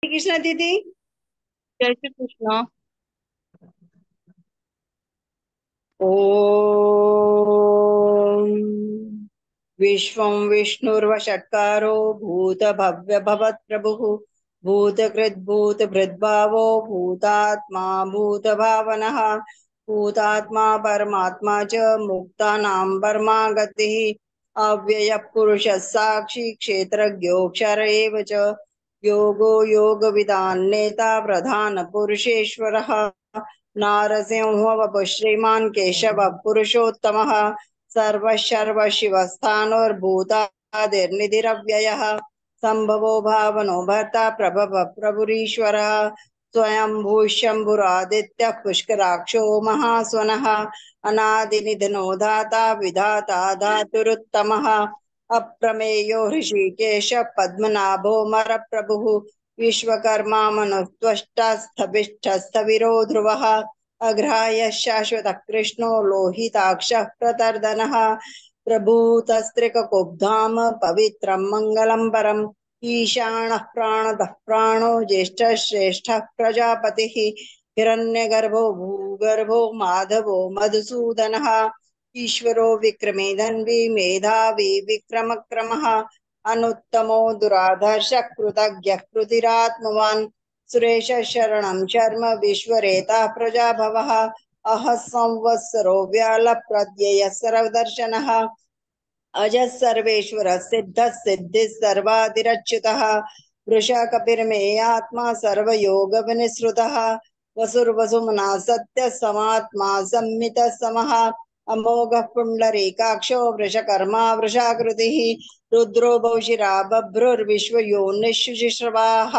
कृष्ण दीदी। जय श्री कृष्ण। ओम विश्वं विष्णुर्वषट्कारो भूतभव्य भवत्प्रभुः भूतकृद्भूतभृद्भावो भूतात्मा भूतभावनः भूतात्मा परमात्मा च मुक्तानां परमा गतिः अव्ययः पुरुषः साक्षी क्षेत्रज्ञोऽक्षर एव च योगो योगविदान्नेता प्रधानपुरुषेश्वरः नारसिंहो वपुः श्रीमान् केशवः पुरुषोत्तमः सर्वशर्वशिवस्थानोर्भूतादिर्निधिरव्ययः सम्भवो भावनो भर्ता प्रभव प्रभुरीश्वरः स्वयंभू शम्भुरादित्यः पुष्कराक्षो महास्वनः अनादिनिधनो धाता विधाता धातुरुत्तमः अप्रमेयो हृषीकेश पद्मनाभो मरप्रभुः विश्वकर्मा मनुत्वष्टा स्थविष्ठस्थविरो ध्रुवः अग्राह्य शाश्वतः कृष्णो लोहिताक्षः प्रतर्दनः प्रभूतस्त्रिककुब्धाम पवित्रं मङ्गलं परम् ईशानः प्राणतः प्राणो ज्येष्ठः श्रेष्ठः प्रजापतिः हिरण्यगर्भो भूगर्भो माधवो मधुसूदनः ईश्वरो विक्रमे धन्वी मेधावी विक्रमक्रमः अनुत्तमो दुराधर्ष कृतज्ञः कृतिरात्मवान् सुरेश शरणं शर्म विश्वरेता प्रजाभवः अह संवत्सरो व्याल प्रत्यय सर्वदर्शनः अजः सर्वेश्वरः सिद्धः सिद्धिः सर्वादिरच्युतः वृषा कपिर्मेयात्मा सर्वयोग विनिसृतः वसुर्वसुमना सत्य समात्मा संमितः समः अमोघः पुण्डरीकाक्षो वृषकर्मा वृषाकृतिः रुद्रो बहुशिरा बभ्रुर्विश्वयोनिःशुचिश्रवाः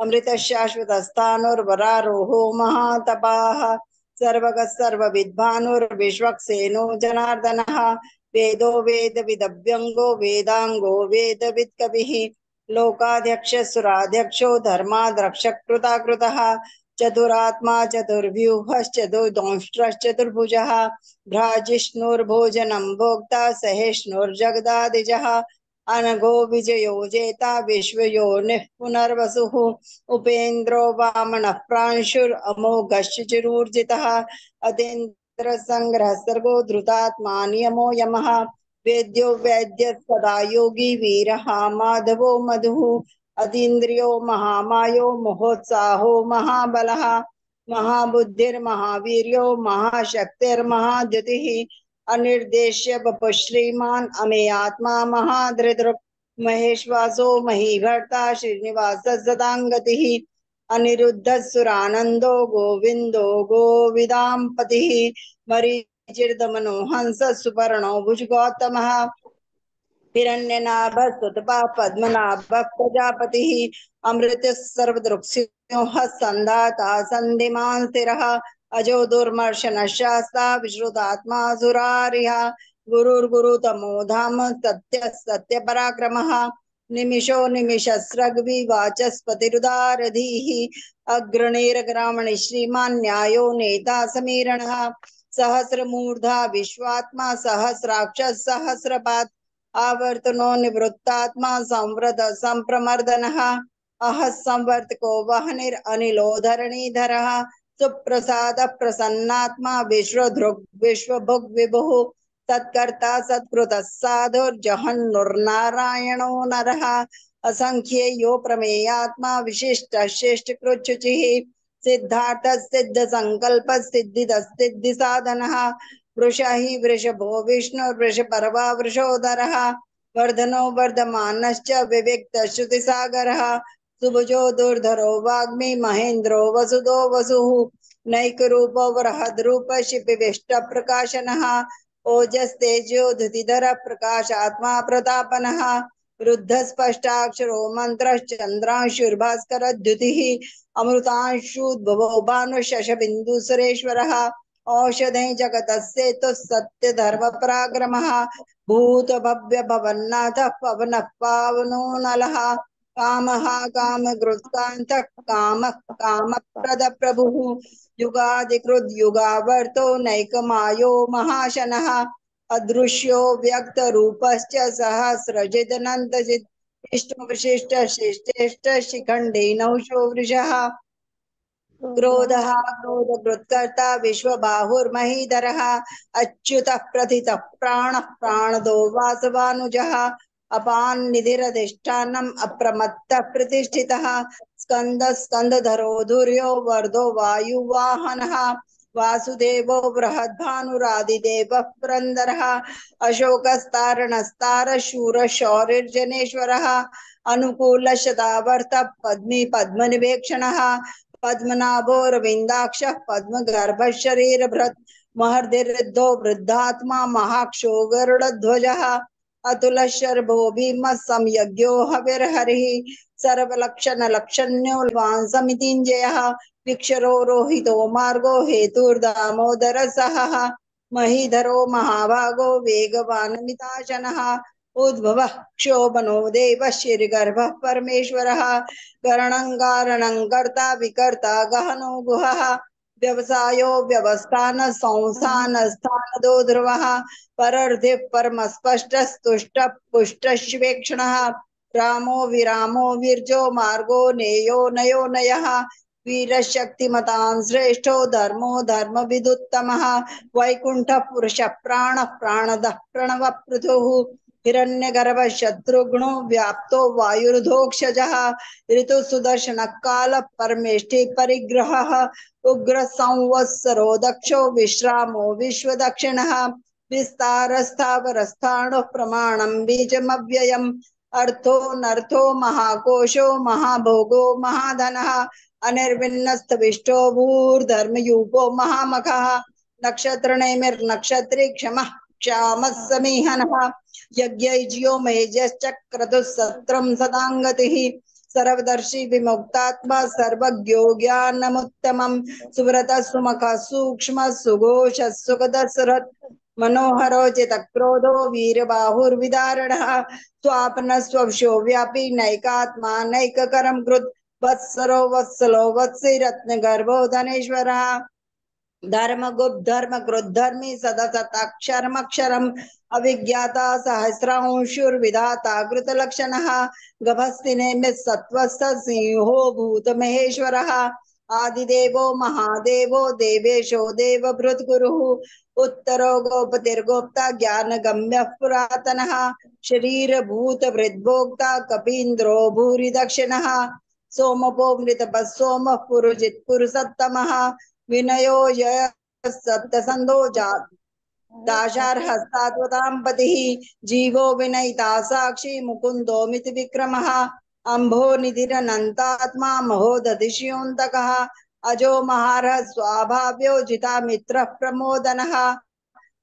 अमृतः शाश्वतस्थाणुर्वरारोहो महातपाः सर्वगः सर्वविद्भानुर्विश्वक्सेनो जनार्दनः वेदो वेदविदभ्यङ्गो वेदाङ्गो वेदवित्कविः लोकाध्यक्ष सुराध्यक्षो धर्माद्रक्षकृताकृतः चतुरात्मा चतुर्व्यूहश्चतुर्दंष्ट्रश्चतुर्भुजः भ्राजिष्णुर्भोजनं भोक्ता सहिष्णुर्जगदादिजः अनघो विजयो जेता विश्वयोनिः पुनर्वसुः उपेन्द्रो वामनः प्रांशुरमोघश्चिरूर्जितः अतीन्द्र संग्रह सर्गो धृतात्मा नियमो यमः वेद्यो वैद्य सदा योगी वीरः माधवो मधुः अतीन्द्रियो महामायो महोत्साहो महाबलः महाबुद्धिर्महावीर्यो महाशक्तिर्महाद्युतिः अनिर्देश्य वपुः श्रीमान् अमेयात्मा महाधृतृक् महेश्वासो महीभर्ता श्रीनिवास सदाङ्गतिः अनिरुद्ध सुरानंदो गोविंदो गोविदाम्पतिः मरीचिर्दमनो हंस सुपर्णो भुजगौतमः हिरण्यनाभ सुतपा पद्मनाभ प्रजापतिः अमृत सर्वदृक्सिंह संधाता संधिमान् स्थिरः अजो दुर्मर्शन शास्ता विश्रुतात्मा सुरारिः गुरुर्गुरुतमो धाम सत्य सत्य पराक्रमः निमिषो निमिषस्रग्विवाचस्पतिरुदारधीः अग्रणीरग्रामणि श्रीमान् न्यायो नेता समीरणः सहस्रमूर्धा विश्वात्मा सहस्राक्ष सहस्रपात् आवर्तनो निवृत्तात्मा संवृत संप्रमर्दनः अह संवर्तको वह्निरनिलो धरणीधरः सुप्रसाद प्रसन्नात्मा विश्वधृग् विश्वभुग् विभुः तत्कर्ता सत्कृतः साधुर्जहन्नुर्नारायणो नरः असंख्येयो प्रमेयात्मा विशिष्ट श्रेष्ठकृच्छुचिः सिद्धार्थ सिद्ध संकल्प सिद्धि साधनः वृषा हि वृषभो विष्णुर्वृषपर्वा वृषोदरः वर्धनो वर्धमानश्च विविक्तश्रुतिसागरः सुभुजो दुर्धरो वाग्मी महेन्द्रो वसुदो वसुः नैकरूपो वरहद्रूप शिपिविष्टप्रकाशनः ओजस्तेजोधृतिधर प्रकाशात्मा प्रतापनः रुद्धस्पष्टाक्षरो मन्त्रश्चन्द्रांशुर्भास्करद्युतिः अमृतांशुद्भवो भानुशशबिन्दुसुरेश्वरः औषधे जगतस्येतु सत्य धर्म पराक्रमः भूत भव्य भवन्नाथ पवन पावनो नलः कामः कामग्रस्तान्त काम काम प्रद प्रभुः युगादिकृद युगावर्तो नैकमायो महाशनः अदृश्यो व्यक्त रूपश्च सहस्रजिदनन्तजित् विष्णु विशिष्ट शिष्टेष्ट शिखंडी नौशो वृषः क्रोधः क्रोधकृत्कर्ता विश्वबाहुर्महीधरः अच्युतः प्रथितः प्राणः प्राणदो वासवानुजः अपान निधिरधिष्ठानम् अप्रमत्तः प्रतिष्ठितः स्कंदः स्कंदधरो धुर्यो वर्धो वायुवाहनः वासुदेवो बृहद्भानुरादिदेवः पुरन्दरः अशोकस्तारणस्तार शूर शौरिर्जनेश्वरः अनुकूल शतावर्त पद्मी पद्मनिवेक्षणः पद्मनाभोरविन्दाक्षः पद्मगर्भः शरीरभृत् महर्दिर्द्धो वृद्धात्मा महाक्षो गरुडध्वजः अतुलः शर्भो भीमः संयज्ञो हविर्हरिः सर्वलक्षणलक्षण्यो समितिञ्जयः विक्षरो रोहितो मार्गो हेतुर्दामोदरः सहः महीधरो महाभागो वेगवान् मिताशनः उद्भवः क्षोभनो देवः श्रीगर्भः परमेश्वरः गरणं कर्ता विकर्ता गहनो गुहः व्यवसायो व्यवस्थान संस्थान स्थान दो ध्रुवः परर्धि परम स्पष्ट स्तुष्ट पुष्ट शिवेक्षणः रामो विरामो विर्जो मार्गो नेयो नयो नयः वीरशक्तिमतां श्रेष्ठो धर्मो धर्म विदुत्तमः वैकुंठ पुरुष प्राण प्राणदः प्रणव पृथुः हिरण्यगर्भ शत्रुघ्नो व्याप्तो वायुर्धोक्षजः ऋतु सुदर्शन काल परमेष्टि परिग्रहः उग्र संवत्सरो दक्षो विश्रामो विश्व दक्षिणः विस्तार स्थावर प्रमाणं बीजमव्ययम् अर्थो नर्थो महाकोशो महाभोगो महाधनः अनिर्विन्नस्तविष्टो भूर्धर्मयूपो महामखः नक्षत्र नक्षत्री क्षमः क्षामः समीहनः यज्ञैज्यो मेजश्चक्रतुः सत्रं सदांगतिः सर्वदर्शी विमुक्तात्मा सर्वज्ञो ज्ञानमुत्तमं सुव्रतः सुमुखः सूक्ष्मः सुघोषः सुखदसरत् मनोहरो चितक्रोधो वीरबाहुर्विदारणः स्वापन स्वशो व्यापी नैकात्मा नैककरं कृत् वत्सरो वत्सलो वत्सी रत्नगर्भो धनेश्वरः धर्मगुप्त धर्म क्रोधर्मी सदसताक्षरमक्षरम् अविज्ञाता सहस्रांशुर्विधाता कृतलक्षणः गभस्तिनेमिः सत्त्वस्थ सिंहो भूतमहेश्वरः आदिदेवो महादेवो देवेशो देवभृद्गुरुः उत्तरो गोपतिर्गोप्ता ज्ञानगम्यः पुरातनः शरीरभूतभृद्भोक्ता कपीन्द्रो भूरि दक्षिणः सोमपो मृतपः सोमः पुरुजित् पुरुषोत्तमः विनयो सप्तसंदो दाशार्हस्तात्वतां पतिः जीवो विनयिता साक्षी मुकुंदो मिति विक्रमः अम्भो निधिरनन्तात्मा महोदधिष्योऽन्तकः अजो महारः स्वाभाव्यो जिता मित्रः प्रमोदनः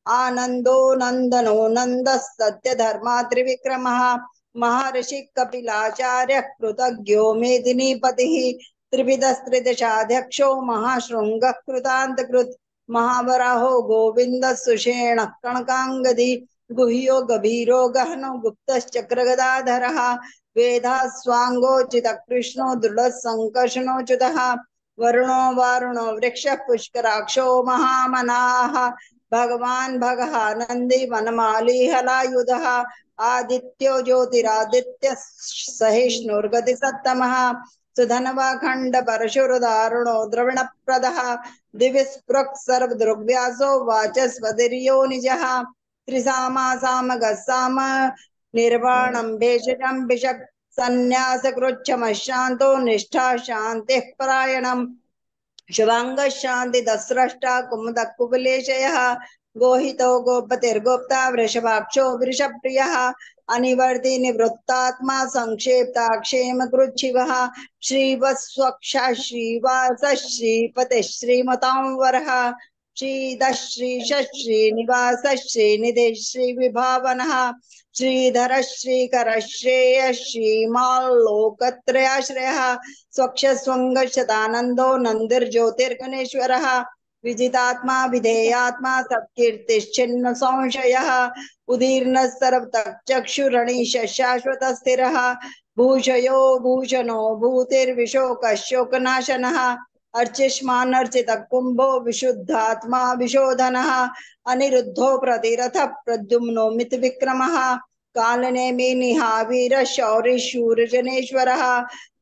आनंदो नंदनो नंदः सत्यधर्मा त्रिविक्रमः महर्षि कपिलाचार्य कृतज्ञो मेदिनीपतिः त्रिविधस्त्रिदशाध्यक्षो महाशृंगः कृतान्तकृत् महावराहो गोविंद सुषेण कणकांगदी गुह्यो गभीरो गहनो गुप्तश्चक्रगदाधरः वेदास्वांगोचित कृष्णो दृढ़ संकर्षणोच्युतः वरुणो वारुणो वृक्ष पुष्कराक्षो महामनाः भगवान भगहानंदी वनमाली हलायुधः आदित्यो ज्योतिरादित्य सहिष्णुर्गति सत्तमः सुधनवा खंड परशुरदारुणो द्रविणप्रदः दिविस्पृक् सर्वदृग्व्यासो वाचस्पतिर्यो निजः त्रिसामा सामगस्साम निर्वाणं भेषजं भिषक् संन्यासकृच्छमशान्तो निष्ठा शान्तिः परायणम् शुभांग शांति दस्रष्टा कुमुद कुबलेशयः गोहितो गोपतिर्गोप्ता वृषभाक्षो वृषप्रियः अनिवर्ति निवृत्तात्मा संक्षेप्ता क्षेम कृच्छिवः श्रीवत्स्वक्षा श्रीवास श्रीपति श्रीमतां वरः श्रीधः श्रीश श्रीनिवास श्रीनिधि श्रीविभावनः श्रीधर श्रीकर श्रेय श्रीमाल्लोकत्रयाश्रयः स्वक्ष स्वंग शतानंदो नंदिर्ज्योतिर्गणेश्वरः विजितात्मा विधेयात्मा सत्कीर्तिश्चिन्न संशयः उदीर्ण सर्वतक्षुरणीश शाश्वत स्थिरः भूषयो भूषणो भूतिर्विशोकशोकनाशनः अर्चिष्मान अर्चित कुंभो विशुद्धात्मा विशोधनः अनिरुद्धो प्रतिरथ प्रद्युम्नो मित विक्रमः कालनेमि निहावीर शौरि शूर जनेश्वरः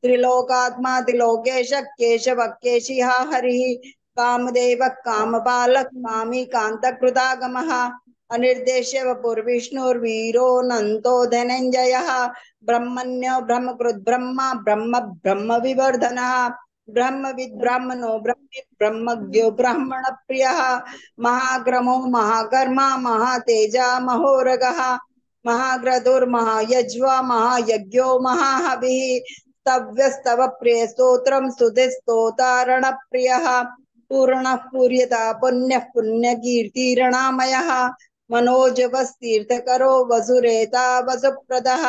त्रिलोकात्मा त्रिलोकेश केशव केशिहा हरिः कामदेव कामपालक कामी कांतकृतागमः अनिर्देश्य वपुर्विष्णुर्वीरो नंतो धनंजयः ब्रह्मण्यो ब्रह्मकृत् ब्रह्मा ब्रह्म ब्रह्म विवर्धनः ब्रह्मविद् ब्राह्मणो ब्रह्मी ब्रह्मज्ञो ब्राह्मण प्रियः महाक्रमो महाकर्मा महातेजा महोरगः महाग्रधुर्महायज्वा महायज्ञो महाहविः स्तव्यस्तव प्रिय स्तोत्रम स्तुति स्तोतारण प्रियः पूर्णः पूर्यता पुण्यः पुण्यकीर्तिरणामयः मनोजवस्तीर्थकरो वसुरेता वसुप्रदः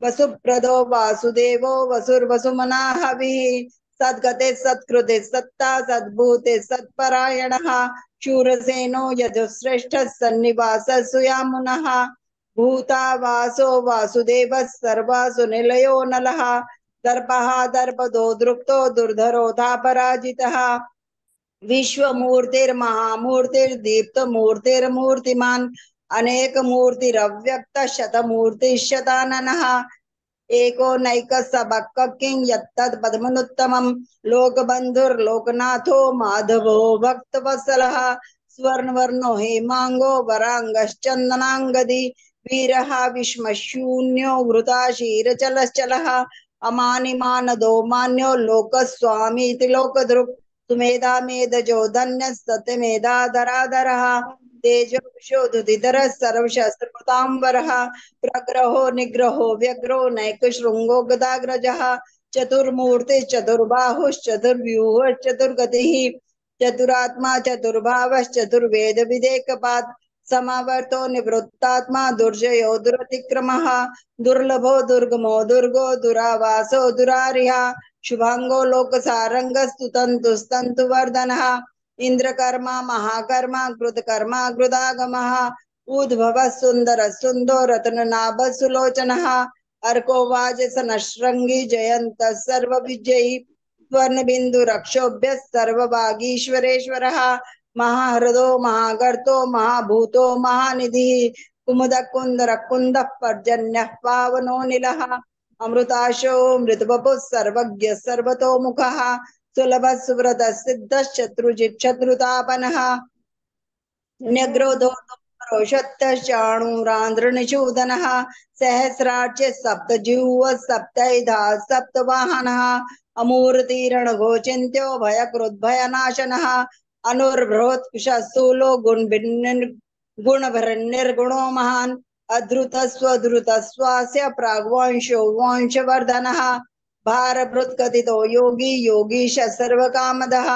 वसुप्रदो वासुदेवो वसुर्वसुमना हविः सद्गते सत्कृते सत्ता सद्भूते सत्परायणः शूरसेनो यजुश्रेष्ठः सन्निवास सुयामुनः भूता वासो वासुदेवः सर्वासु निलयो नलः दर्पः दर्पदो दृप्तो दुर्धरोधा पराजितः विश्वमूर्तिर्महामूर्तिर्दीप्तमूर्तिर्मूर्तिमान् अनेकमूर्तिरव्यक्त शतमूर्तिशताननः एको नैक सबक्क किं यत्तद् पद्मनुत्तमं लोकबन्धुर्लोकनाथो माधवो भक्तवत्सलः स्वर्णवर्णो हेमांगो वरांगश्चन्दनांगदी वीरः विश्मशून्यो वृताशीरचलश्चलः अमानिमानदो मान्यो लोकस्वामीति लोकदृक् सुमेधा मेधजो धन्य सत्यमेधा धराधरः तेजो विशोधुदिधरः सर्वशस्त्रकृताम्बरः प्रग्रहो निग्रहो व्यग्रो नैकशृङ्गो गदाग्रजः चतुर्मूर्तिश्चतुर्बाहुश्चतुर्व्यूहश्चतुर्गतिः चतुरात्मा चतुर्भावश्चतुर्वेद विदेकपात् समावर्तो निवृत्तात्मा दुर्जयो दुरतिक्रमः दुर्लभो दुर्गमो दुर्गो दुरावासो दुरारिः शुभांगो लोकसारंग स्तुतन्तु स्तन्तु वर्धनः इंद्रकर्मा महाकर्मा कृतकर्मा कृदागमः उद्भव सुंदर सुंदो रत्ननाभ सुलोचनः अर्को वाजसनश्रृंगी जयंत सर्व विजयी स्वर्ण बिंदु रक्षोभ्य सर्वभागीश्वरेश्वरः महाहृदो महागर्तो महाभूतो महानिधि कुमुद कुंदर कुंद पर्जन्य पावनो निलः अमृताशो मृतवपु सर्वज्ञ सर्वतोमुखः सुलभ सुव्रत सिद्ध शत्रुजित शत्रुतापनः न्यग्रोधो चाणूरांध्रनिषूदनः सहस्रार्च सप्तजिह्व सप्तैधा सप्तवाहनः अमूर्तिरणघोचिन्त्यो भयकृद्भयनाशनः अनुर्बृहत्कुशस्थूलो गुणभरन्निर्गुणो महान् अधृतस्वधृतस्वास्य प्राग्वांशो वांशवर्धनः भारभृत्कथितो योगी योगीश सर्वकामदः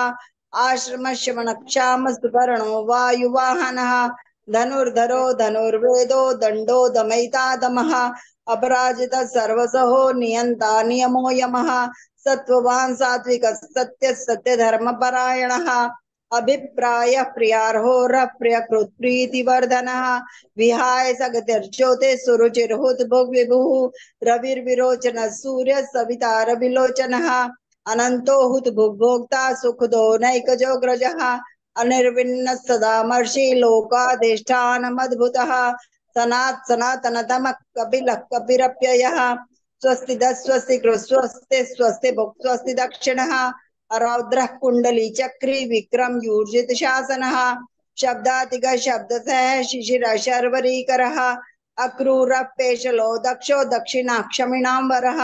आश्रमशमनक्षाम सुपर्णो वायुवाहनः धनुर्धरो धनुर्वेदो दंडो दमयिता दमः अपराजित सर्वसहो नियंता नियमो यमः सत्ववान् सात्विक सत्य सत्य धर्म परायणः अभिप्राय प्रियार्होर प्रियकृत प्रीतिवर्धनः विहाय सगतिर्ज्योते सुरुचिर्हुत भुग विभुः रविर्विरोचन सूर्य सवितार विलोचनः अनंतो हुत भुग्भोक्ता सुखदो नैकजो ग्रजः अनिर्विन्न सदामर्षि लोकाधिष्ठानमद्भुतः सनात् सनातनतमः कपिलः कपिरप्ययः स्वस्ति स्वस्ति स्वस्ति स्वस्ति भुक् स्वस्ति दक्षिणः रौद्रः कुंडली चक्री विक्रम यूर्जित शासनः शब्दातिग शब्दसह शिशिर शर्वरीकरः अक्रूर पेशलो दक्षो दक्षिणाक्षमिणाम्बरः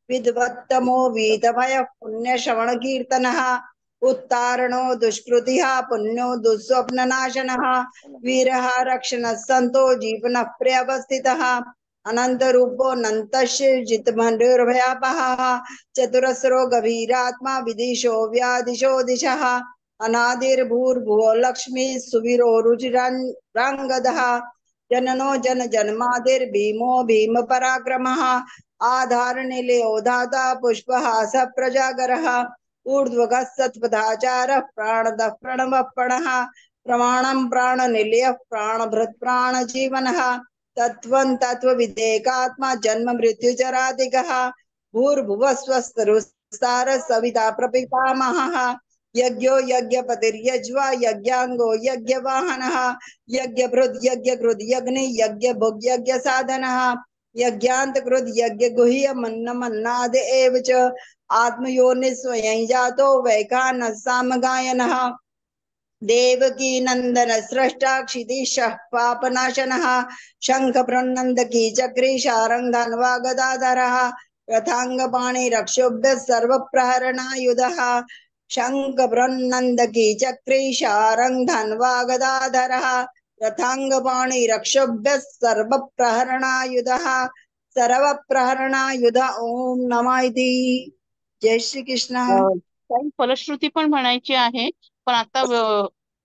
विद्वत्तमो वीतभय पुण्य श्रवण कीर्तनः उत्तारणो दुष्कृतिः पुण्यो दुःस्वप्ननाशनः वीरः रक्षणः सन्तो जीवनः प्रियवस्थितः अनंत रूपो नन्तश्चित्तमनुर्भयापहः चतुरस्रो गभीरात्मा विदिशो व्यादिशो दिशः अनादिर्भूर्भुवो लक्ष्मी सुवीरो रुचिरांगदः जननो जन जन्मादिर्भीमो भीम पराक्रमः आधारनिलयो धाता पुष्पहास प्रजागरः ऊर्ध्वगः सत्पथाचारः प्राणदः प्रणवप्रणः प्रमाणं प्राणनिलयः प्राणभृत् प्राणजीवनः तत्वं तत्वविदेकात्मा जन्म मृत्युचरादिगः भूर्भुवः स्वस्तरुस्तारः सविता प्रपितामहः यज्ञो यज्ञपतिर्यज्वा यज्ञांगो यज्ञवाहनः यज्ञभृद् यज्ञकृद् यज्ञि यज्ञभुग् यज्ञसाधनः यज्ञान्तकृद् यज्ञगुह्यमन्नमन्नाद एव च आत्मयोनिः स्वयं जातो वैखानः सामगायनः देवकी नंदन सृष्टा क्षितिशः पापनाशनः शंख प्रनंदकी चक्री शारंगधन्वा गदाधरः रथांगपाणि रक्षोभ्य सर्व प्रहरणायुधः शंख प्रनंदकी चक्री शारंगधन्वा गदाधरः रथांगपाणि रक्षोभ्य सर्व प्रहरणायुधः सर्व प्रहरणायुध ओम नमः इति. जय श्री कृष्ण. काही फलश्रुती पण म्हणायची आहे, पण आता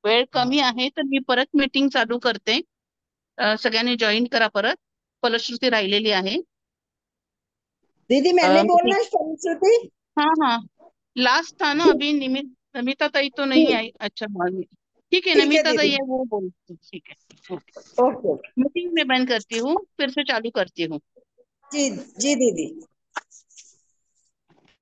वेळ कमी आहे, तर मी परत मीटिंग चालू करते. सगळ्यांनी जॉईन करा परत. फलश्रुती राहिलेली आहे. दीदी मैंने बोलना है फलश्रुति. हाँ हाँ, लास्ट था ना अभी. नमिता ताई तो नहीं आई. अच्छा हाँ, ठीक है, ठीक है नमिता ताई दीदी. है, वो बोलती. ठीक है, ओके. मीटिंग में बंद करती हूँ, फिर से चालू करती हूँ. जी. जी दीदी.